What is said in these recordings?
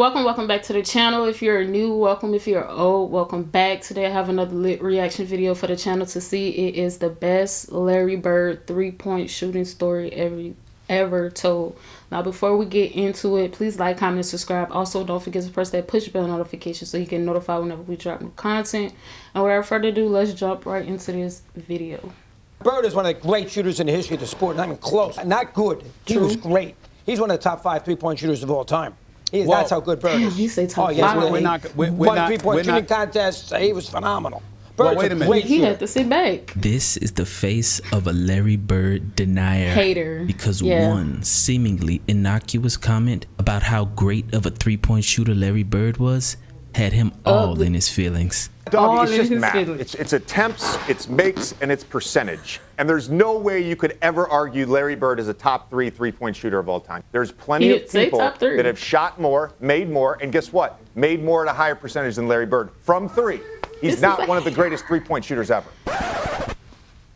Welcome back to the channel. If you're new, welcome. If you're old, welcome back. Today I have another lit reaction video for the channel to see. It is the best Larry Bird three-point shooting story ever told. Now before we get into it, please like, comment, and subscribe. Also don't forget to press that push bell notification so you get notified whenever we drop new content. And without further ado, let's jump right into this video. Bird is one of the great shooters in the history of the sport, not even close. Not good. He was great. He's one of the top 5 3-point shooters of all time. That's how good Bird is. You say top 5. Won three-point shooting contests. He was phenomenal. Bird's a great he shooter. had to sit back. This is the face of a Larry Bird denier. Hater. Because one seemingly innocuous comment about how great of a three-point shooter Larry Bird was had him all in his feelings. Dog, it's just math. It's attempts, it's makes, and it's percentage. And there's no way you could ever argue Larry Bird is a top 3 3-point shooter of all time. There's plenty of people that have shot more, made more, and guess what? Made more at a higher percentage than Larry Bird from 3. He's not one of the greatest 3-point shooters ever.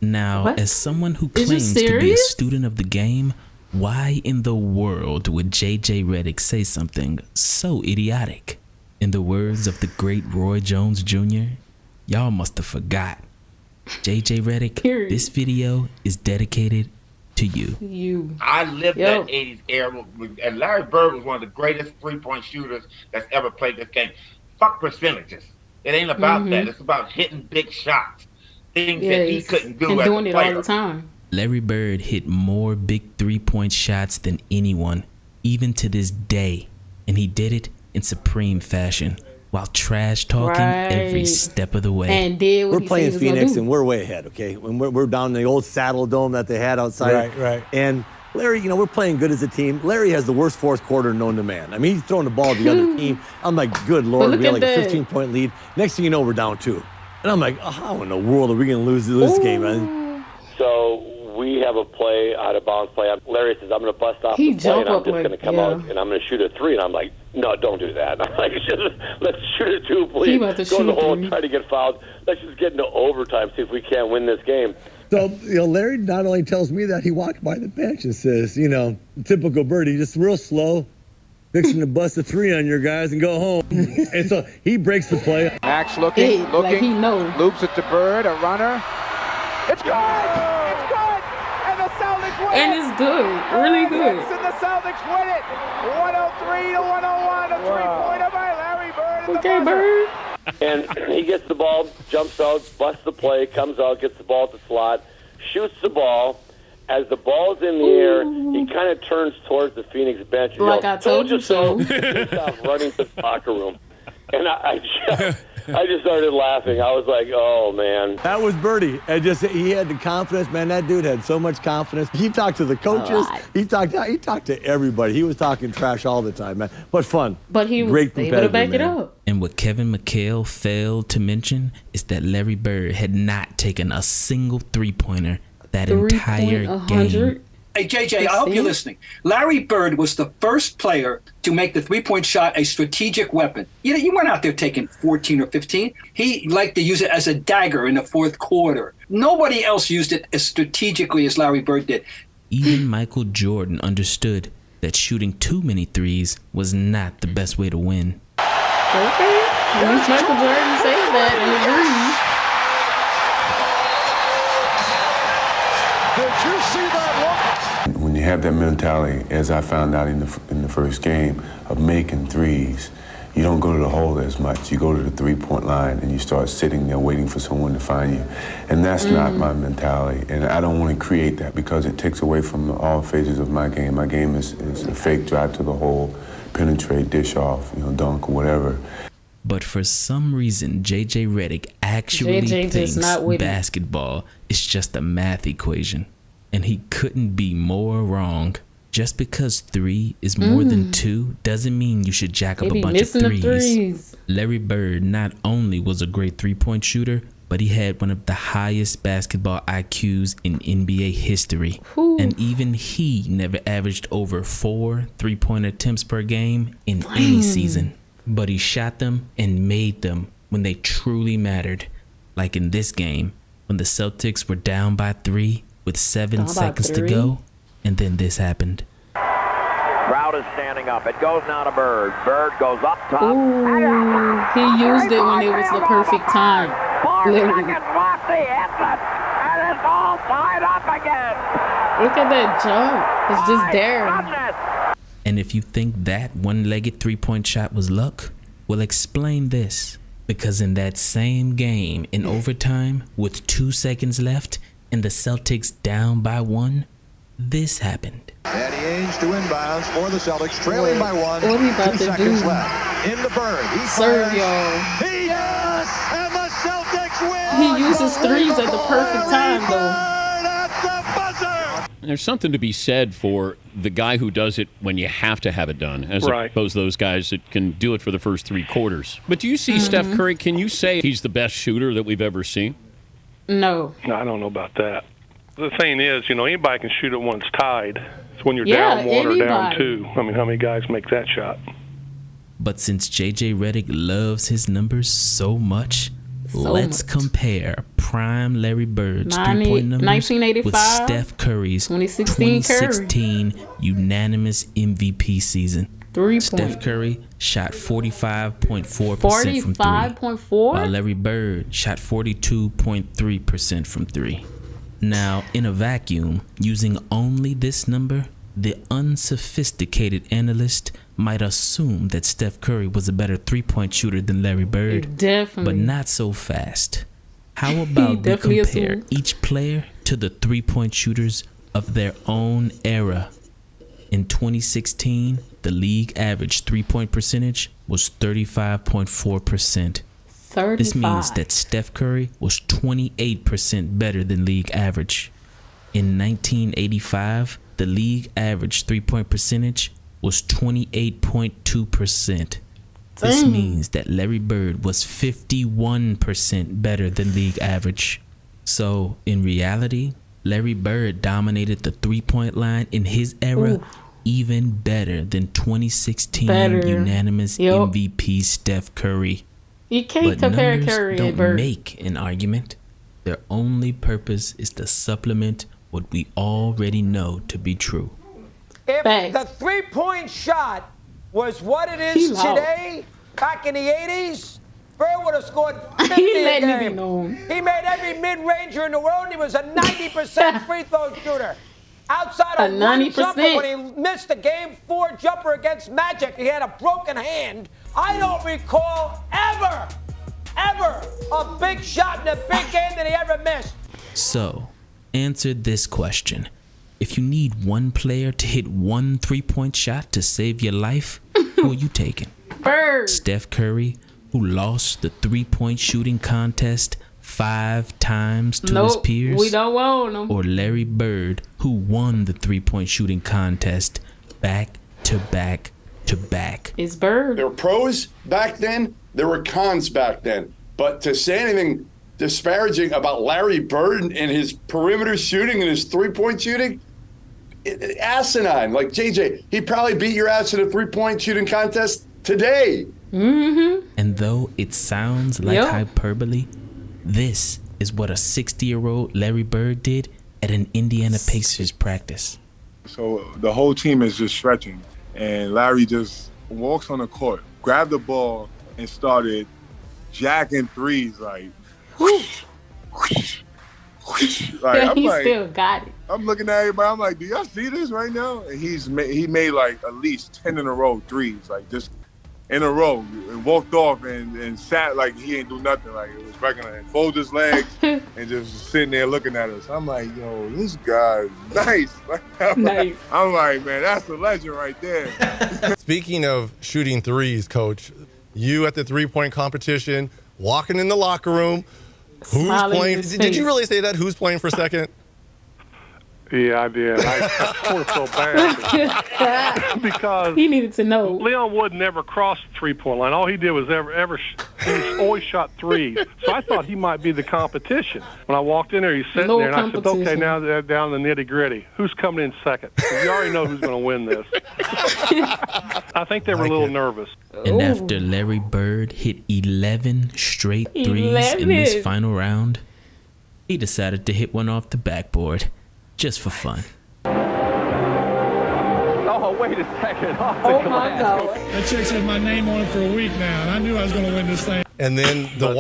Now, as someone who claims to be a student of the game, why in the world would JJ Redick say something so idiotic? In the words of the great Roy Jones Jr., y'all must have forgot. JJ Redick, this video is dedicated to you. I lived that 80s era, and Larry Bird was one of the greatest three-point shooters that's ever played this game. Fuck percentages. It ain't about that. It's about hitting big shots. Things that he couldn't do as a player. All the time. Larry Bird hit more big three-point shots than anyone, even to this day. And he did it in supreme fashion while trash talking every step of the way. And did what we're playing Phoenix and we're way ahead, okay? When we're down in the old Saddle Dome that they had outside. Right. And Larry, you know, we're playing good as a team. Larry has the worst fourth quarter known to man. I mean, he's throwing the ball to the other team. I'm like, good Lord, we had like a 15-point lead. Next thing you know, we're down 2. And I'm like, how in the world are we going to lose this game, man? So we have a play, out of bounds play. Larry says, I'm going to bust off the play, and I'm just going to come out and I'm going to shoot a 3. And I'm like, no, don't do that. I'm like, let's shoot a 2, please. Go in the hole and try to get fouled. Let's just get into overtime, see if we can't win this game. So, you know, Larry not only tells me that, he walked by the bench and says, you know, typical Birdie, just real slow, fixing to bust a 3 on your guys and go home. And so he breaks the play. Max looking, like he knows. Loops it to Bird, a runner. It's good! It's good! And the Celtics win it! And it's good, really good. And the Celtics win it! 103 to 101, a three-pointer by Larry Bird. Okay, Bird. And he gets the ball, jumps out, busts the play, comes out, gets the ball at the slot, shoots the ball. As the ball's in the air, he kind of turns towards the Phoenix bench and like yells, I told you so. He stopped running to the locker room. And I just started laughing. I was like, oh, man. That was Birdie. And just he had the confidence. Man, that dude had so much confidence. He talked to the coaches. He talked to everybody. He was talking trash all the time, man. But fun. But he was able to back it up. And what Kevin McHale failed to mention is that Larry Bird had not taken a single three-pointer that entire game. Hey, JJ, I hope you're listening. Larry Bird was the first player to make the three-point shot a strategic weapon. You weren't out there taking 14 or 15. He liked to use it as a dagger in the fourth quarter. Nobody else used it as strategically as Larry Bird did. Even Michael Jordan understood that shooting too many threes was not the best way to win. Okay. At least Michael Jordan said that and agrees. Did you see that look? When you have that mentality, as I found out in the first game, of making threes, you don't go to the hole as much. You go to the three-point line and you start sitting there waiting for someone to find you. And that's not my mentality. And I don't want to create that because it takes away from all phases of my game. My game is a fake drive to the hole, penetrate, dish off, dunk, or whatever. But for some reason, JJ Redick actually thinks basketball is just a math equation. And he couldn't be more wrong. Just because 3 is more than 2 doesn't mean you should jack up a bunch of threes. Larry Bird not only was a great three-point shooter, but he had one of the highest basketball IQs in NBA history. And even he never averaged over 4 three-point attempts per game in any season. But he shot them and made them when they truly mattered. Like in this game, when the Celtics were down by 3 with 7 seconds to go, and then this happened. Crowd crowd is standing up. It goes now to Bird. Bird goes up top. Ooh, he used it when it was the perfect time. 4 seconds left. He hits it. And it's all tied up again. Look at that jump. It's just there. Goodness. And if you think that one-legged three-point shot was luck, well, explain this. Because in that same game, in overtime, with 2 seconds left, and the Celtics down by 1, this happened. Danny Ainge to inbounds for the Celtics, trailing by 1. What he about 2 to seconds do? left. In the Bird. He Serve fires. y'all. He does, and the Celtics win. He uses threes at the perfect time, though. There's something to be said for the guy who does it when you have to have it done, as opposed to those guys that can do it for the first 3 quarters. But do you see Steph Curry? Can you say he's the best shooter that we've ever seen? No. No, I don't know about that. The thing is, anybody can shoot it when it's tied. It's when you're down 1 or down 2. I mean, how many guys make that shot? But since JJ Redick loves his numbers so much, let's compare prime Larry Bird's three-point numbers 1985, with Steph Curry's 2016 unanimous MVP season. Steph Curry shot 45.4% from 3, while Larry Bird shot 42.3% from 3. Now, in a vacuum, using only this number, the unsophisticated analyst might assume that Steph Curry was a better three-point shooter than Larry Bird. Definitely. But not so fast. How about we compare each player to the three-point shooters of their own era? In 2016, the league average three-point percentage was 35.4%. This means that Steph Curry was 28% better than league average. In 1985, the league average three-point percentage was 28.2%. This means that Larry Bird was 51% better than league average. So, in reality, Larry Bird dominated the three-point line in his era even better than 2016 unanimous MVP Steph Curry. You can't compare Curry and Bird. Don't make an argument. Their only purpose is to supplement what we already know to be true. If the three-point shot was what it is today, back in the 80s, Bird would have scored 50 a game. He made every mid-ranger in the world, and he was a 90% free throw shooter. Outside of 1 jumper when he missed the Game 4 jumper against Magic, he had a broken hand. I don't recall ever a big shot in a big game that he ever missed. So, answer this question. If you need one player to hit one three-point shot to save your life, who are you taking? Bird. Steph Curry, who lost the three-point shooting contest 5 times to his peers? We don't want him. Or Larry Bird, who won the three-point shooting contest back to back to back? It's Bird. There were pros back then. There were cons back then. But to say anything disparaging about Larry Bird and his perimeter shooting and his three-point shooting, asinine. Like, JJ, he probably beat your ass in a three-point shooting contest today. And though it sounds like hyperbole, this is what a 60-year-old Larry Bird did at an Indiana Pacers practice. So the whole team is just stretching, and Larry just walks on the court, grabbed the ball, and started jacking threes like, whoosh, whoosh, whoosh. Like, he still got it. I'm looking at everybody. I'm like, do y'all see this right now? And he made like at least 10 in a row threes, like just in a row, and walked off and sat like he ain't do nothing. Like, it was regular, and folded his legs and just sitting there looking at us. I'm like, yo, this guy's nice. Nice. I'm like, man, that's a legend right there. Speaking of shooting threes, Coach, you at the three-point competition, walking in the locker room, who's playing? Did you really say that? Who's playing for second? Yeah, I did. I sort of felt bad because he needed to know. Leon Wood never crossed the three-point line. All he did was he always shot threes. So I thought he might be the competition. When I walked in there, he's sitting there, and I said, okay, now they're down to the nitty-gritty. Who's coming in second? You already know who's going to win this. I think they were a little nervous. And after Larry Bird hit 11 straight threes in this final round, he decided to hit one off the backboard. Just for fun. Oh, wait a second. Oh, my God. That chick's had my name on it for a week now, and I knew I was going to win this thing. And then the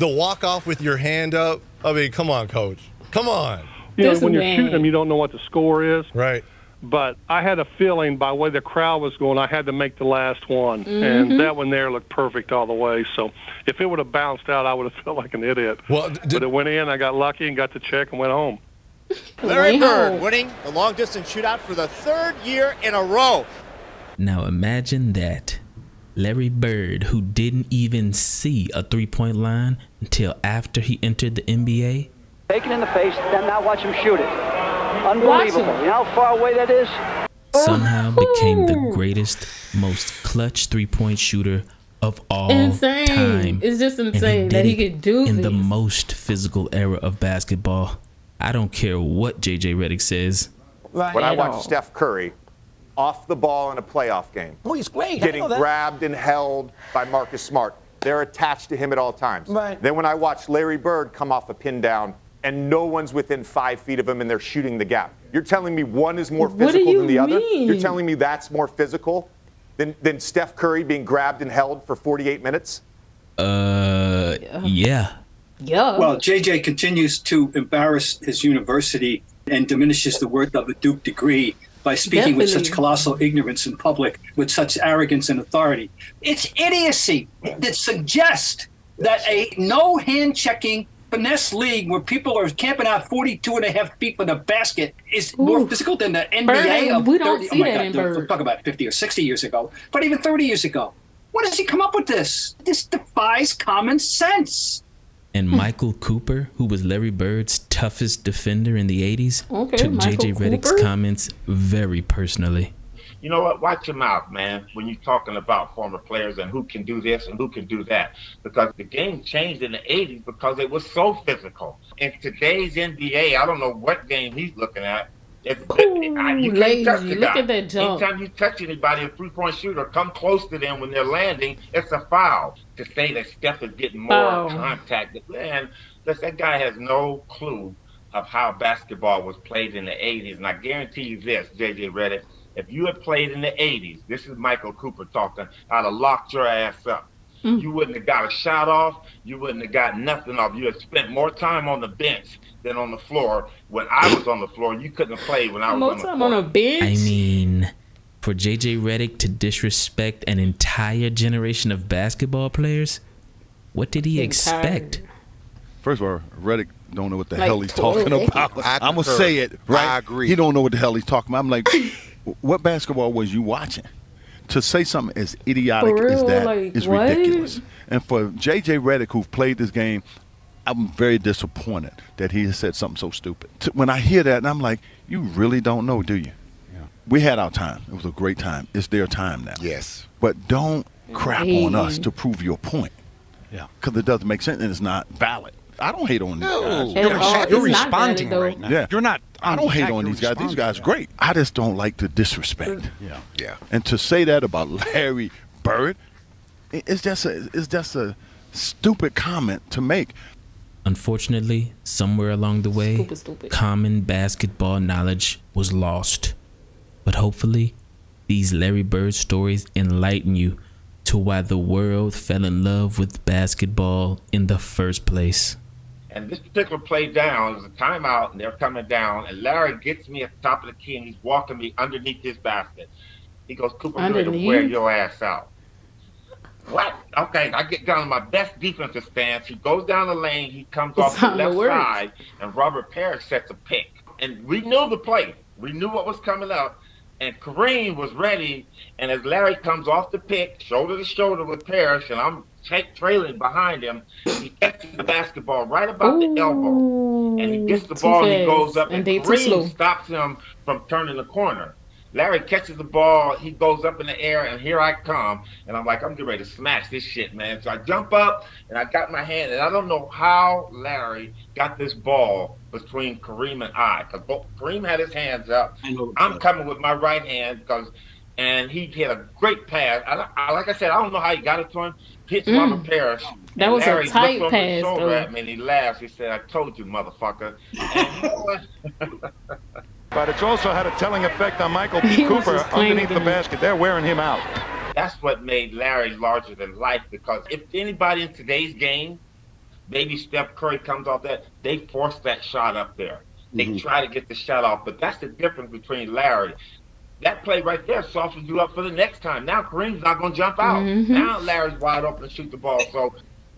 walk off with your hand up. I mean, come on, Coach. Come on. You know, when you're shooting them, you don't know what the score is. Right. But I had a feeling by the way the crowd was going, I had to make the last one. And that one there looked perfect all the way. So if it would have bounced out, I would have felt like an idiot. Well, but it went in, I got lucky and got the check and went home. Larry Bird winning the long-distance shootout for the third year in a row. Now imagine that. Larry Bird, who didn't even see a three-point line until after he entered the NBA. Take it in the face, then now watch him shoot it. Unbelievable. You know how far away that is? Somehow became the greatest, most clutch three-point shooter of all time. It's just insane that he could do in this. the most physical era of basketball. I don't care what JJ Redick says. When I watch Steph Curry off the ball in a playoff game, he's great. getting grabbed and held by Marcus Smart, they're attached to him at all times. Right. Then when I watch Larry Bird come off a pin down and no one's within 5 feet of him and they're shooting the gap, you're telling me one is more physical than the other? You're telling me that's more physical than Steph Curry being grabbed and held for 48 minutes? Yeah. Well, JJ continues to embarrass his university and diminishes the worth of a Duke degree by speaking with such colossal ignorance in public, with such arrogance and authority. It's idiocy that suggests that a no hand-checking finesse league where people are camping out 42 and a half feet for the basket is more physical than the NBA of 30. We don't see that in Bird. We'll talk about 50 or 60 years ago, but even 30 years ago. When does he come up with this? This defies common sense. And Michael Cooper, who was Larry Bird's toughest defender in the 80s, took JJ Redick's comments very personally. You know what? Watch your mouth, man, when you're talking about former players and who can do this and who can do that. Because the game changed in the 80s because it was so physical. In today's NBA, I don't know what game he's looking at. You can't touch the guy. Look at that jump. Anytime you touch anybody, a three-point shooter, come close to them when they're landing, it's a foul. To say that Steph is getting more contact, man, that guy has no clue of how basketball was played in the 80s. And I guarantee you this, JJ Redick, if you had played in the 80s, this is Michael Cooper talking, I'd have locked your ass up. You wouldn't have got a shot off. You wouldn't have got nothing off. You had spent more time on the bench than on the floor. When I was on the floor, you couldn't have played when I was on the floor. More time on a bench? I mean, for JJ Redick to disrespect an entire generation of basketball players, what did he expect? First of all, Redick don't know what the hell he's talking about. I'm going to say it, right? I agree. He don't know what the hell he's talking about. I'm like, what basketball was you watching? To say something as idiotic as that is ridiculous. And for JJ Redick, who played this game, I'm very disappointed that he has said something so stupid. When I hear that, and I'm like, you really don't know, do you? Yeah. We had our time. It was a great time. It's their time now. Yes. But don't crap on us to prove your point. Yeah. Because it doesn't make sense and it's not valid. I don't hate on these guys. You're responding right now. Yeah. You're not. I don't hate on these guys. These guys are great. I just don't like the disrespect. Yeah. And to say that about Larry Bird, it's just a stupid comment to make. Unfortunately, somewhere along the way, common basketball knowledge was lost. But hopefully, these Larry Bird stories enlighten you to why the world fell in love with basketball in the first place. And this particular play down is a timeout, and they're coming down, and Larry gets me at the top of the key, and he's walking me underneath his basket. He goes, Cooper, you're ready to wear your ass out. What? Okay, I get down to my best defensive stance. He goes down the lane. He comes off the left side, and Robert Parrish sets a pick. And we knew the play. We knew what was coming up. And Kareem was ready. And as Larry comes off the pick, shoulder to shoulder with Parrish, and I'm trailing behind him, he catches the basketball right about the elbow. And he gets the ball, and he goes up, and Kareem stops him from turning the corner. Larry catches the ball, he goes up in the air, and here I come. And I'm like, I'm getting ready to smash this shit, man. So I jump up, and I got my hand, and I don't know how Larry got this ball between Kareem and I. Because Kareem had his hands up. I'm coming with my right hand, and he hit a great pass. Like I said, I don't know how he got it to him. Hits Robert Parrish. That was Larry a tight looked over his shoulder pass, at me, and he laughs. He said, I told you, motherfucker. And you know what? But it's also had a telling effect on Michael Cooper underneath the basket. They're wearing him out. That's what made Larry larger than life, because if anybody in today's game, maybe Steph Curry comes off that, they force that shot up there. They try to get the shot off. But that's the difference between Larry. That play right there softens you up for the next time. Now Kareem's not going to jump out. Now Larry's wide open to shoot the ball. So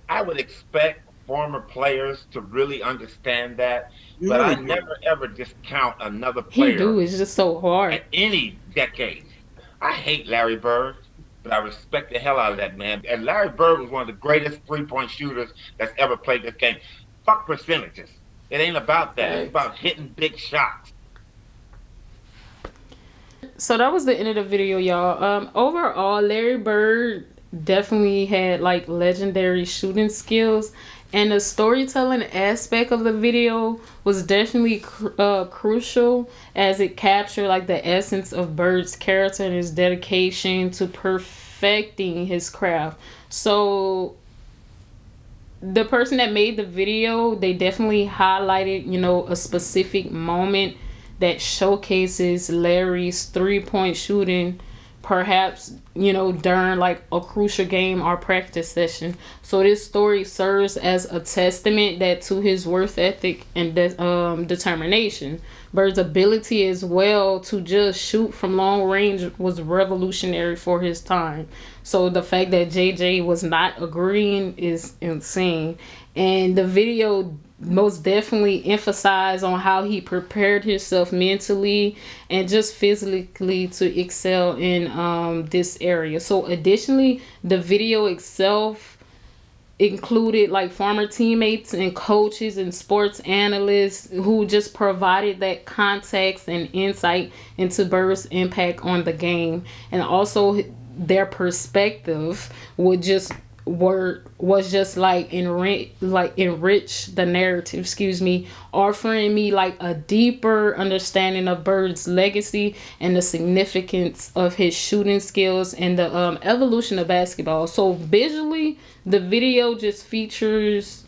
I would expect former players to really understand that. But I never, ever discount another player. He do. It's just so hard. At any decade. I hate Larry Bird, but I respect the hell out of that man. And Larry Bird was one of the greatest three-point shooters that's ever played this game. Fuck percentages. It ain't about that. It's about hitting big shots. So that was the end of the video, y'all. Overall, Larry Bird definitely had like legendary shooting skills, and the storytelling aspect of the video was definitely crucial, as it captured like the essence of Bird's character and his dedication to perfecting his craft. So the person that made the video, they definitely highlighted, you know, a specific moment that showcases Larry's three-point shooting, perhaps, you know, during like a crucial game or practice session. So this story serves as a testament that to his work ethic and determination. Bird's ability as well to just shoot from long range was revolutionary for his time. So the fact that JJ was not agreeing is insane. And the video most definitely emphasized on how he prepared himself mentally and just physically to excel in this area. So additionally, the video itself included like former teammates and coaches and sports analysts who just provided that context and insight into Bird's impact on the game, and also their perspective was just enrich the narrative, offering me like a deeper understanding of Bird's legacy and the significance of his shooting skills and the evolution of basketball. So visually, the video just features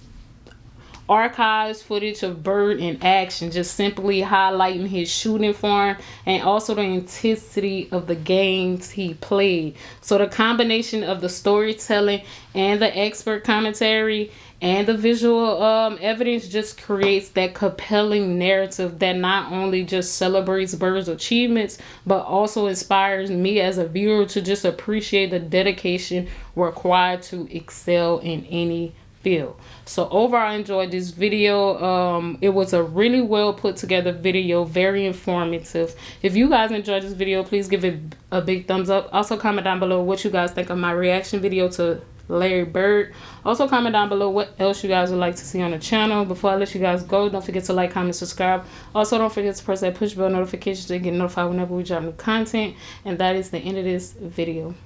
archives footage of Bird in action, just simply highlighting his shooting form and also the intensity of the games he played. So the combination of the storytelling and the expert commentary and the visual evidence just creates that compelling narrative that not only just celebrates Bird's achievements, but also inspires me as a viewer to just appreciate the dedication required to excel in any field. So overall, I enjoyed this video. It was a really well put together video, very informative. If you guys enjoyed this video, please give it a big thumbs up. Also comment down below what you guys think of my reaction video to Larry Bird. Also comment down below what else you guys would like to see on the channel. Before I let you guys go, don't forget to like, comment, subscribe. Also don't forget to press that push bell notification to get notified whenever we drop new content. And that is the end of this video.